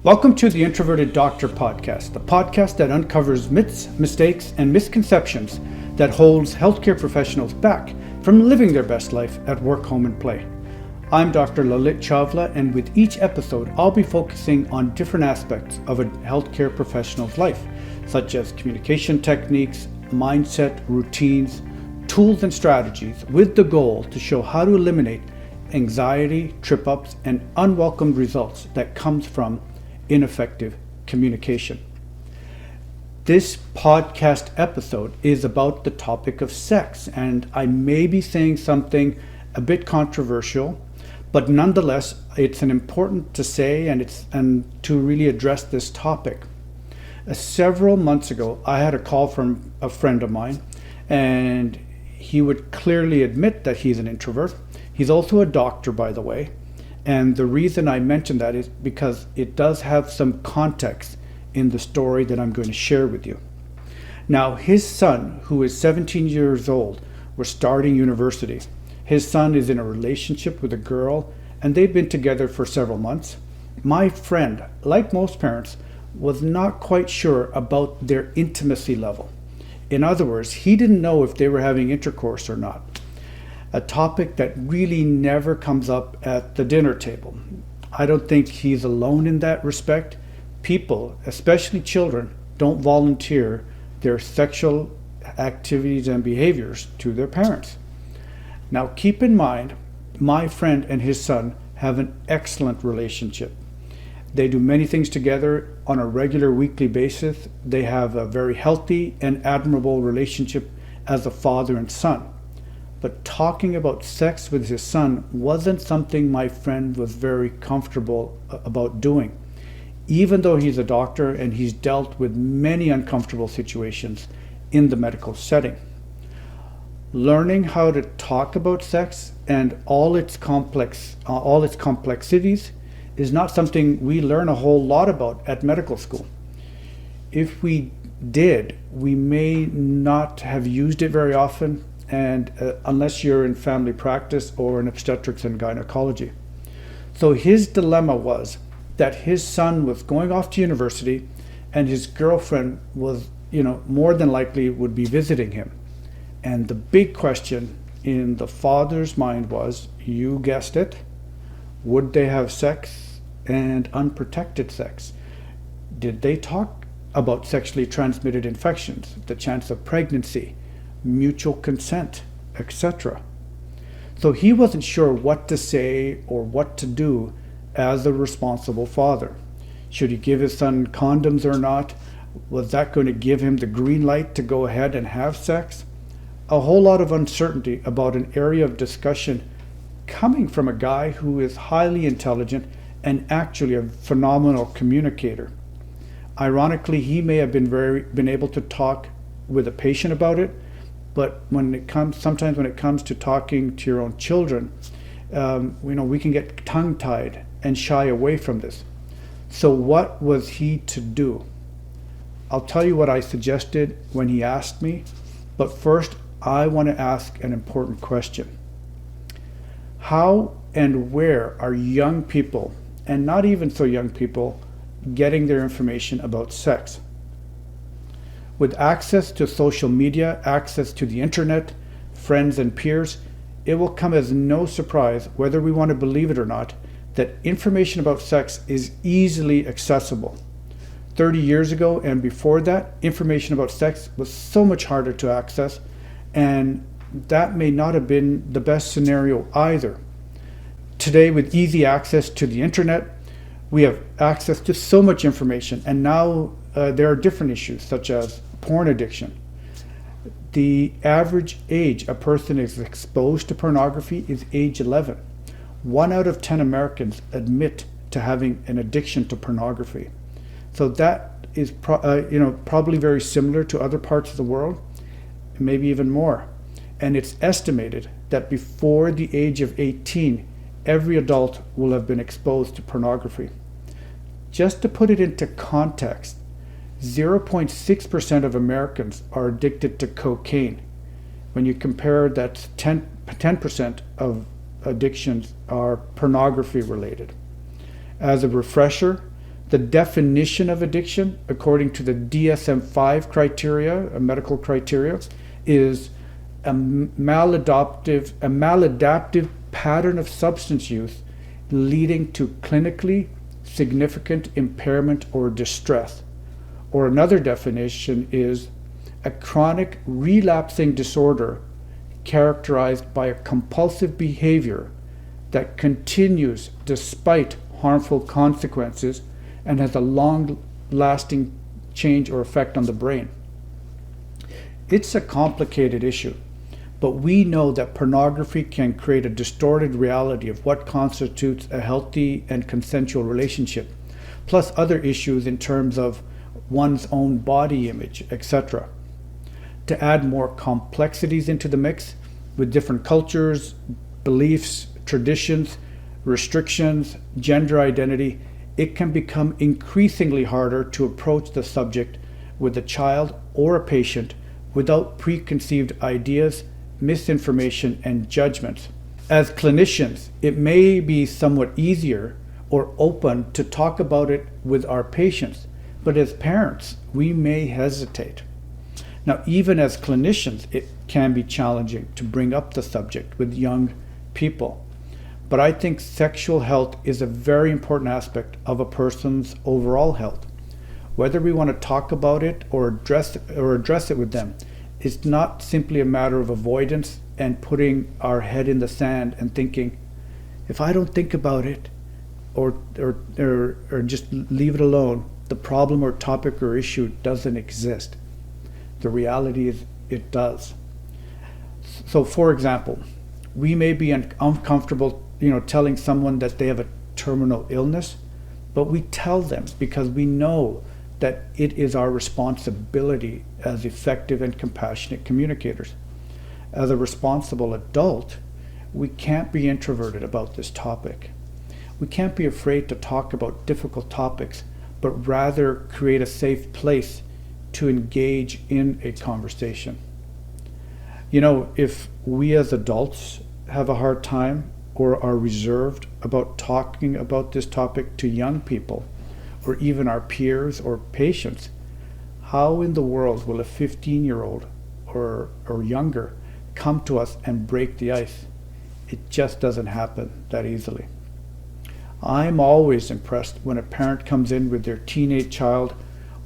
Welcome to the Introverted Doctor podcast, the podcast that uncovers myths, mistakes, and misconceptions that holds healthcare professionals back from living their best life at work, home, and play. I'm Dr. Lalit Chawla, and with each episode, I'll be focusing on different aspects of a healthcare professional's life, such as communication techniques, mindset, routines, tools, and strategies, with the goal to show how to eliminate anxiety, trip-ups, and unwelcomed results that comes from ineffective communication. This podcast episode is about the topic of sex, and I may be saying something a bit controversial, but nonetheless, it's an important to say and to really address this topic. Several months ago, I had a call from a friend of mine, and he would clearly admit that he's an introvert. He's also a doctor, by the way. And the reason I mention that is because it does have some context in the story that I'm going to share with you. Now, his son, who is 17 years old, was starting university. His son is in a relationship with a girl, and they've been together for several months. My friend, like most parents, was not quite sure about their intimacy level. In other words, he didn't know if they were having intercourse or not. A topic that really never comes up at the dinner table. I don't think he's alone in that respect. People, especially children, don't volunteer their sexual activities and behaviors to their parents. Now, keep in mind, my friend and his son have an excellent relationship. They do many things together on a regular weekly basis. They have a very healthy and admirable relationship as a father and son. But talking about sex with his son wasn't something my friend was very comfortable about doing, even though he's a doctor and he's dealt with many uncomfortable situations in the medical setting. Learning how to talk about sex and all its complexities is not something we learn a whole lot about at medical school. If we did, we may not have used it very often, and unless you're in family practice or in obstetrics and gynecology. So his dilemma was that his son was going off to university and his girlfriend was, more than likely would be visiting him. And the big question in the father's mind was, you guessed it, would they have sex and unprotected sex? Did they talk about sexually transmitted infections, the chance of pregnancy, mutual consent, etc. So he wasn't sure what to say or what to do as a responsible father. Should he give his son condoms or not? Was that going to give him the green light to go ahead and have sex? A whole lot of uncertainty about an area of discussion coming from a guy who is highly intelligent and actually a phenomenal communicator. Ironically, he may have been able to talk with a patient about it, but sometimes when it comes to talking to your own children, we can get tongue-tied and shy away from this. So what was he to do? I'll tell you what I suggested when he asked me, but first I want to ask an important question. How and where are young people, and not even so young people, getting their information about sex? With access to social media, access to the internet, friends and peers, it will come as no surprise, whether we want to believe it or not, that information about sex is easily accessible. 30 years ago and before that, information about sex was so much harder to access, and that may not have been the best scenario either. Today, with easy access to the internet, we have access to so much information, and now there are different issues such as porn addiction. The average age a person is exposed to pornography is age 11. 1 out of 10 Americans admit to having an addiction to pornography. So that is probably very similar to other parts of the world, maybe even more. And it's estimated that before the age of 18, every adult will have been exposed to pornography. Just to put it into context, 0.6% of Americans are addicted to cocaine. When you compare that, 10% of addictions are pornography related. As a refresher, The definition of addiction, according to the DSM-5 criteria, a medical criteria, is a maladaptive pattern of substance use leading to clinically significant impairment or distress. Or another definition is a chronic relapsing disorder characterized by a compulsive behavior that continues despite harmful consequences and has a long-lasting change or effect on the brain. It's a complicated issue, but we know that pornography can create a distorted reality of what constitutes a healthy and consensual relationship, plus other issues in terms of one's own body image, etc. To add more complexities into the mix, with different cultures, beliefs, traditions, restrictions, gender identity, it can become increasingly harder to approach the subject with a child or a patient without preconceived ideas, misinformation, and judgments. As clinicians, it may be somewhat easier or open to talk about it with our patients, but as parents, we may hesitate. Now, even as clinicians, it can be challenging to bring up the subject with young people. But I think sexual health is a very important aspect of a person's overall health. Whether we want to talk about it or address it with them, it's not simply a matter of avoidance and putting our head in the sand and thinking, if I don't think about it or just leave it alone, the problem or topic or issue doesn't exist. The reality is it does. So for example, we may be uncomfortable, telling someone that they have a terminal illness, but we tell them because we know that it is our responsibility as effective and compassionate communicators. As a responsible adult, we can't be introverted about this topic. We can't be afraid to talk about difficult topics, but rather create a safe place to engage in a conversation. If we as adults have a hard time or are reserved about talking about this topic to young people, or even our peers or patients, how in the world will a 15-year-old or younger come to us and break the ice? It just doesn't happen that easily. I'm always impressed when a parent comes in with their teenage child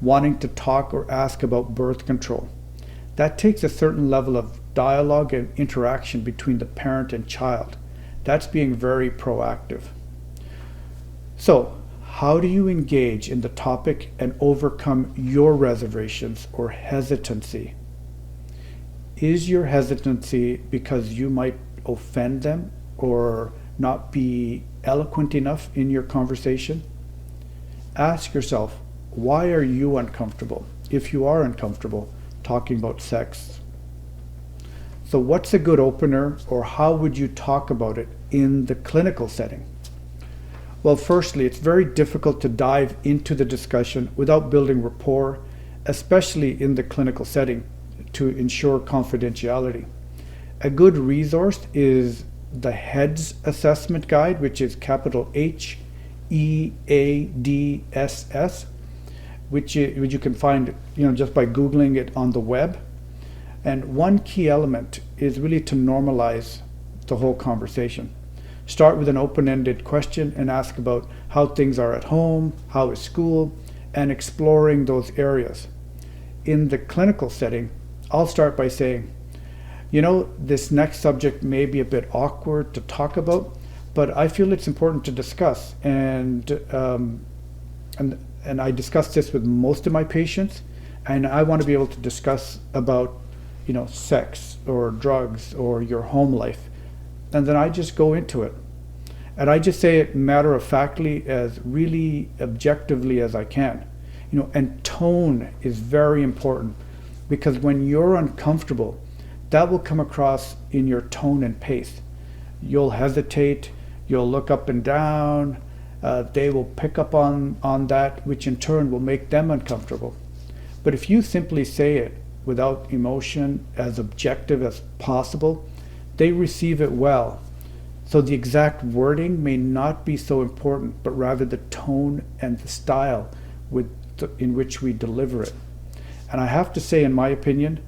wanting to talk or ask about birth control. That takes a certain level of dialogue and interaction between the parent and child. That's being very proactive. So, how do you engage in the topic and overcome your reservations or hesitancy? Is your hesitancy because you might offend them or not be eloquent enough in your conversation? Ask yourself, why are you uncomfortable, if you are uncomfortable, talking about sex? So what's a good opener, or how would you talk about it in the clinical setting? Well, firstly, it's very difficult to dive into the discussion without building rapport, especially in the clinical setting, to ensure confidentiality. A good resource is the HEADS assessment guide, which is capital HEADSS, which you can find just by Googling it on the web. And one key element is really to normalize the whole conversation. Start with an open-ended question and ask about how things are at home, how is school, and exploring those areas. In the clinical setting, I'll start by saying, this next subject may be a bit awkward to talk about, but I feel it's important to discuss. And I discuss this with most of my patients, and I want to be able to discuss about, sex or drugs or your home life. And then I just go into it. And I just say it matter-of-factly, as really objectively as I can. And tone is very important, because when you're uncomfortable, that will come across in your tone and pace. You'll hesitate, you'll look up and down, they will pick up on that, which in turn will make them uncomfortable. But if you simply say it without emotion, as objective as possible, they receive it well. So the exact wording may not be so important, but rather the tone and the style in which we deliver it. And I have to say, in my opinion,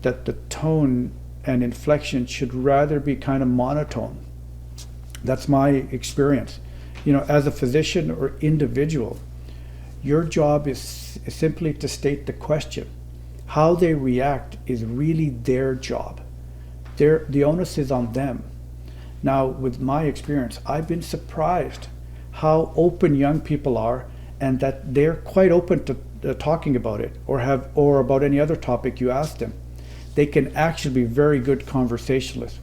that the tone and inflection should rather be kind of monotone. That's my experience. As a physician or individual, your job is simply to state the question. How they react is really their job. The onus is on them. Now, with my experience, I've been surprised how open young people are, and that they're quite open to talking about it or about any other topic you ask them. They can actually be very good conversationalists.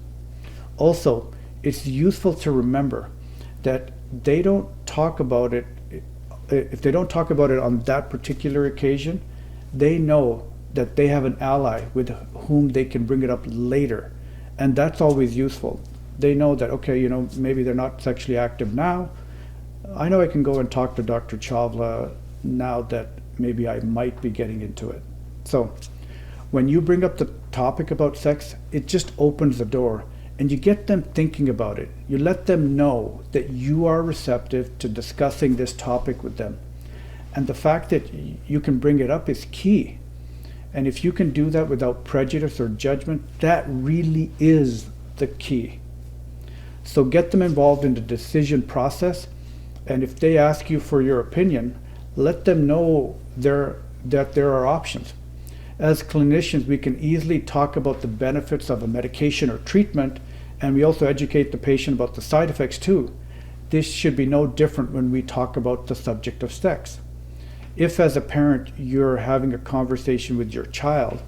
Also, it's useful to remember that they don't talk about it. If they don't talk about it on that particular occasion, they know that they have an ally with whom they can bring it up later. And that's always useful. They know that, okay, maybe they're not sexually active now. I know I can go and talk to Dr. Chawla now that maybe I might be getting into it. So when you bring up the topic about sex, it just opens the door and you get them thinking about it. You let them know that you are receptive to discussing this topic with them. And the fact that you can bring it up is key. And if you can do that without prejudice or judgment, that really is the key. So get them involved in the decision process. And if they ask you for your opinion, let them know that there are options. As clinicians, we can easily talk about the benefits of a medication or treatment, and we also educate the patient about the side effects too. This should be no different when we talk about the subject of sex. If as a parent you're having a conversation with your child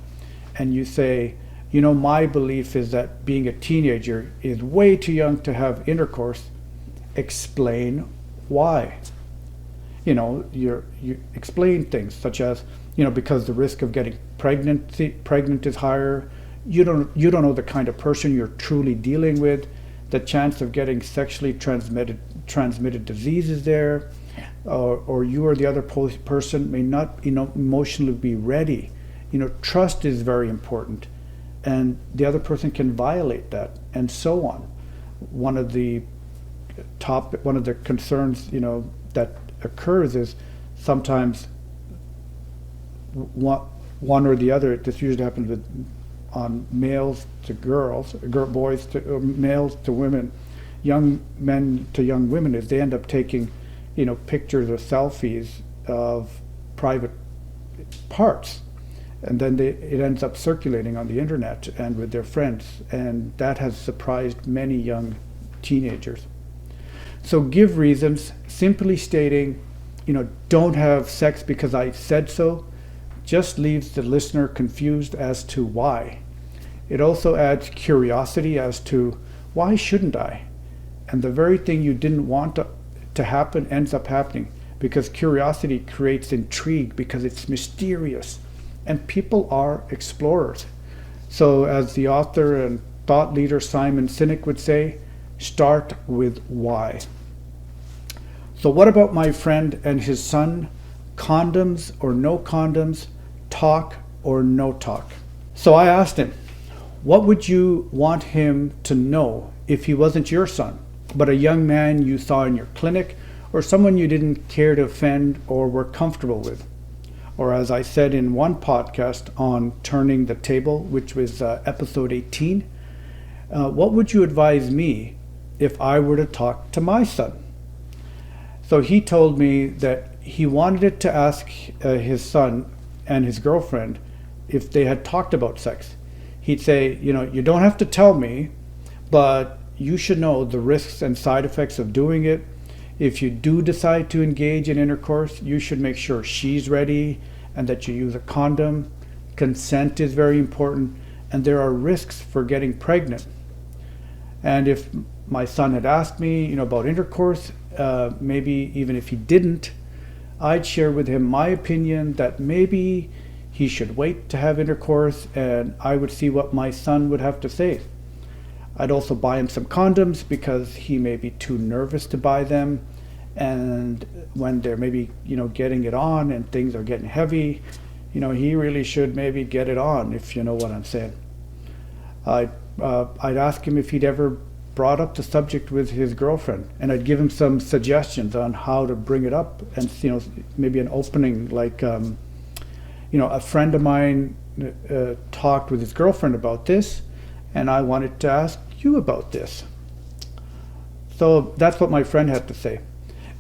and you say, my belief is that being a teenager is way too young to have intercourse, explain why. You explain things such as, because the risk of getting pregnant is higher. You don't know the kind of person you're truly dealing with. The chance of getting sexually transmitted disease is there, or you or the other person may not, emotionally be ready. Trust is very important, and the other person can violate that, and so on. One of the concerns, that occurs is sometimes one or the other. This usually happens on males to girls, boys to males to women, young men to young women, is they end up taking, pictures or selfies of private parts, and then it ends up circulating on the internet and with their friends, and that has surprised many young teenagers. So give reasons. Simply stating, don't have sex because I said so, just leaves the listener confused as to why. It also adds curiosity as to why shouldn't I? And the very thing you didn't want to happen ends up happening, because curiosity creates intrigue because it's mysterious, and people are explorers. So as the author and thought leader Simon Sinek would say, start with why. So what about my friend and his son? Condoms or no condoms? Talk or no talk? So I asked him, what would you want him to know if he wasn't your son, but a young man you saw in your clinic, or someone you didn't care to offend or were comfortable with? Or as I said in one podcast on Turning the Table, which was episode 18, what would you advise me if I were to talk to my son? So he told me that he wanted it to ask his son and his girlfriend if they had talked about sex. He'd say, you don't have to tell me, but you should know the risks and side effects of doing it. If you do decide to engage in intercourse, you should make sure she's ready and that you use a condom. Consent is very important, and there are risks for getting pregnant. And if my son had asked me, about intercourse, maybe even if he didn't, I'd share with him my opinion that maybe he should wait to have intercourse, and I would see what my son would have to say. I'd also buy him some condoms because he may be too nervous to buy them, and when they're maybe getting it on and things are getting heavy, he really should maybe get it on, if you know what I'm saying. I'd ask him if he'd ever brought up the subject with his girlfriend, and I'd give him some suggestions on how to bring it up, and maybe an opening, like a friend of mine talked with his girlfriend about this, and I wanted to ask you about this. So that's what my friend had to say.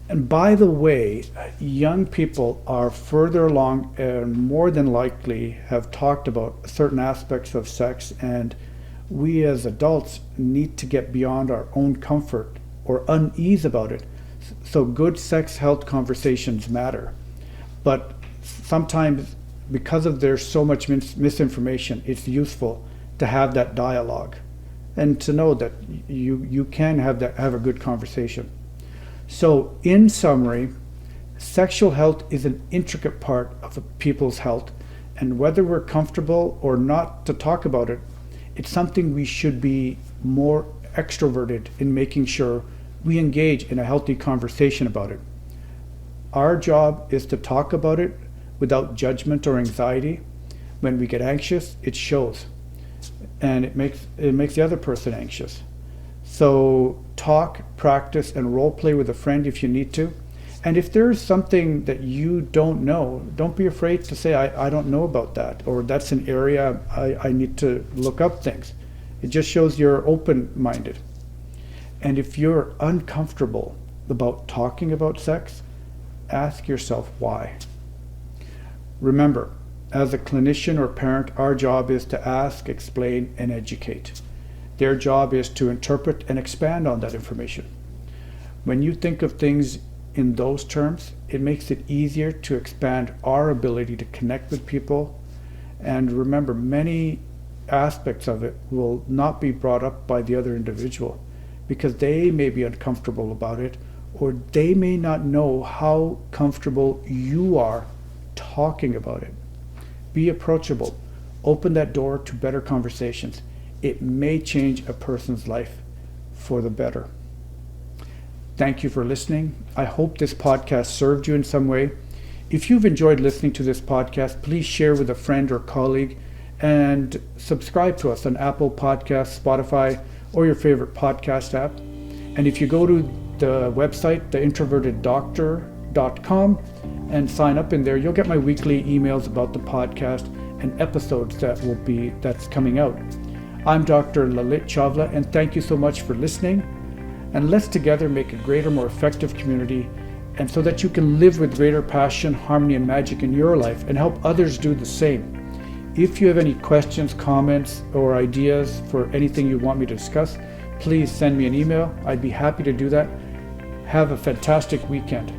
And by the way, young people are further along and more than likely have talked about certain aspects of sex, and we as adults need to get beyond our own comfort or unease about it. So good sex health conversations matter. But sometimes, because of there's so much misinformation, it's useful to have that dialogue and to know that you can have a good conversation. So in summary, sexual health is an intricate part of people's health, and whether we're comfortable or not to talk about it, it's something we should be more extroverted in making sure we engage in a healthy conversation about it. Our job is to talk about it without judgment or anxiety. When we get anxious, it shows, and it makes the other person anxious. So talk, practice, and role play with a friend if you need to. And if there's something that you don't know, don't be afraid to say, I don't know about that, or that's an area I need to look up things. It just shows you're open-minded. And if you're uncomfortable about talking about sex, ask yourself why. Remember, as a clinician or parent, our job is to ask, explain, and educate. Their job is to interpret and expand on that information. When you think of things in those terms, it makes it easier to expand our ability to connect with people. And remember, many aspects of it will not be brought up by the other individual because they may be uncomfortable about it, or they may not know how comfortable you are talking about it. Be approachable. Open that door to better conversations. It may change a person's life for the better. Thank you for listening. I hope this podcast served you in some way. If you've enjoyed listening to this podcast, please share with a friend or colleague, and subscribe to us on Apple Podcasts, Spotify, or your favorite podcast app. And if you go to the website, theintroverteddoctor.com, and sign up in there, you'll get my weekly emails about the podcast and episodes that's coming out. I'm Dr. Lalit Chawla, and thank you so much for listening. And let's together make a greater, more effective community, and so that you can live with greater passion, harmony, and magic in your life and help others do the same. If you have any questions, comments, or ideas for anything you want me to discuss, please send me an email. I'd be happy to do that. Have a fantastic weekend.